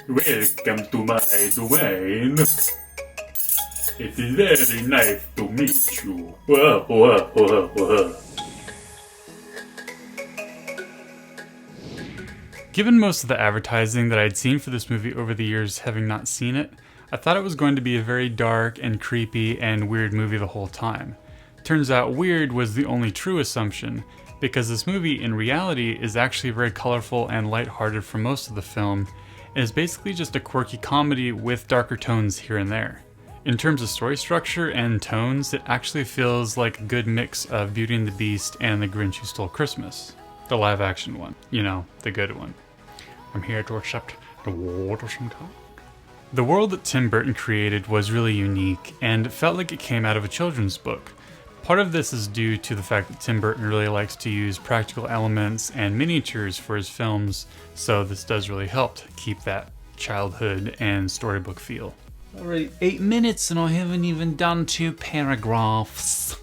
Welcome to my domain. It's very nice to meet you. Whoa, whoa, whoa, whoa. Given most of the advertising that I'd seen for this movie over the years, having not seen it, I thought it was going to be a very dark and creepy and weird movie the whole time. Turns out weird was the only true assumption, because this movie in reality is actually very colorful and lighthearted for most of the film, and is basically just a quirky comedy with darker tones here and there. In terms of story structure and tones, it actually feels like a good mix of Beauty and the Beast and The Grinch Who Stole Christmas. The live action one. You know, the good one. I'm here to accept the award of some kind. The world that Tim Burton created was really unique, and it felt like it came out of a children's book. Part of this is due to the fact that Tim Burton really likes to use practical elements and miniatures for his films, so this does really help to keep that childhood and storybook feel. Alright, 8 minutes and I haven't even done 2 paragraphs.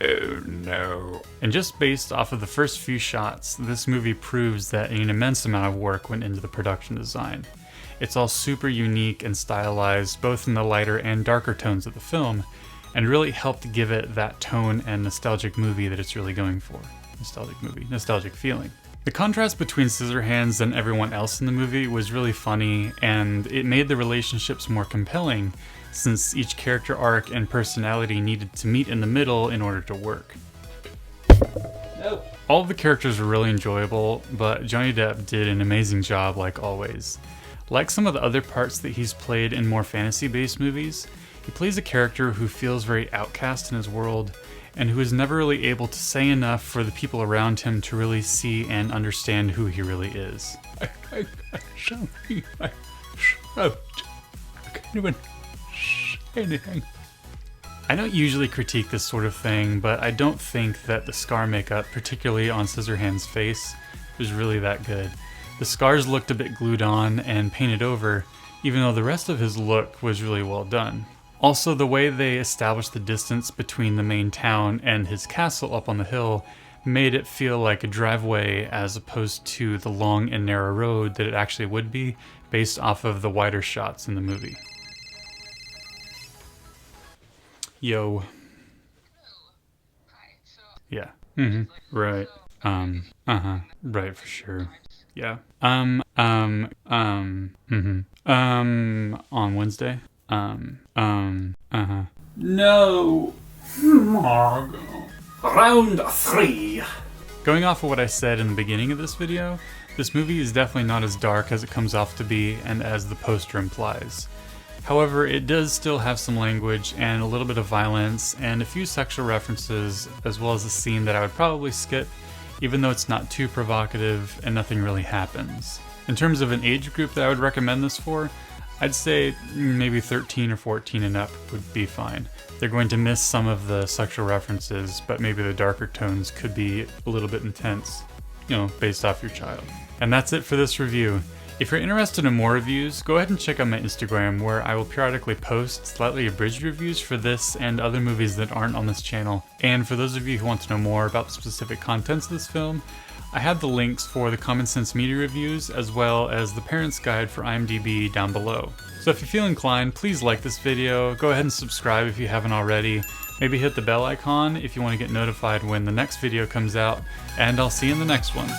Oh no. And just based off of the first few shots, this movie proves that an immense amount of work went into the production design. It's all super unique and stylized, both in the lighter and darker tones of the film, and really helped give it that tone and nostalgic movie that it's really going for. Nostalgic feeling. The contrast between Scissorhands and everyone else in the movie was really funny, and it made the relationships more compelling, since each character arc and personality needed to meet in the middle in order to work. No. All of the characters were really enjoyable, but Johnny Depp did an amazing job like always. Like some of the other parts that he's played in more fantasy-based movies, he plays a character who feels very outcast in his world, and who is never really able to say enough for the people around him to really see and understand who he really is. I can't even say anything. I don't usually critique this sort of thing, but I don't think that the scar makeup, particularly on Scissorhands' face, was really that good. The scars looked a bit glued on and painted over, even though the rest of his look was really well done. Also, the way they established the distance between the main town and his castle up on the hill made it feel like a driveway as opposed to the long and narrow road that it actually would be based off of the wider shots in the movie. Yo. Yeah. Right. Right, for sure. Yeah. On Wednesday. No. Margo. Round 3. Going off of what I said in the beginning of this video, this movie is definitely not as dark as it comes off to be and as the poster implies. However, it does still have some language and a little bit of violence and a few sexual references, as well as a scene that I would probably skip, even though it's not too provocative and nothing really happens. In terms of an age group that I would recommend this for, I'd say maybe 13 or 14 and up would be fine. They're going to miss some of the sexual references, but maybe the darker tones could be a little bit intense, you know, based off your child. And that's it for this review. If you're interested in more reviews, go ahead and check out my Instagram, where I will periodically post slightly abridged reviews for this and other movies that aren't on this channel. And for those of you who want to know more about the specific contents of this film, I have the links for the Common Sense Media reviews as well as the Parent's Guide for IMDb down below. So if you feel inclined, please like this video, go ahead and subscribe if you haven't already, maybe hit the bell icon if you want to get notified when the next video comes out, and I'll see you in the next one.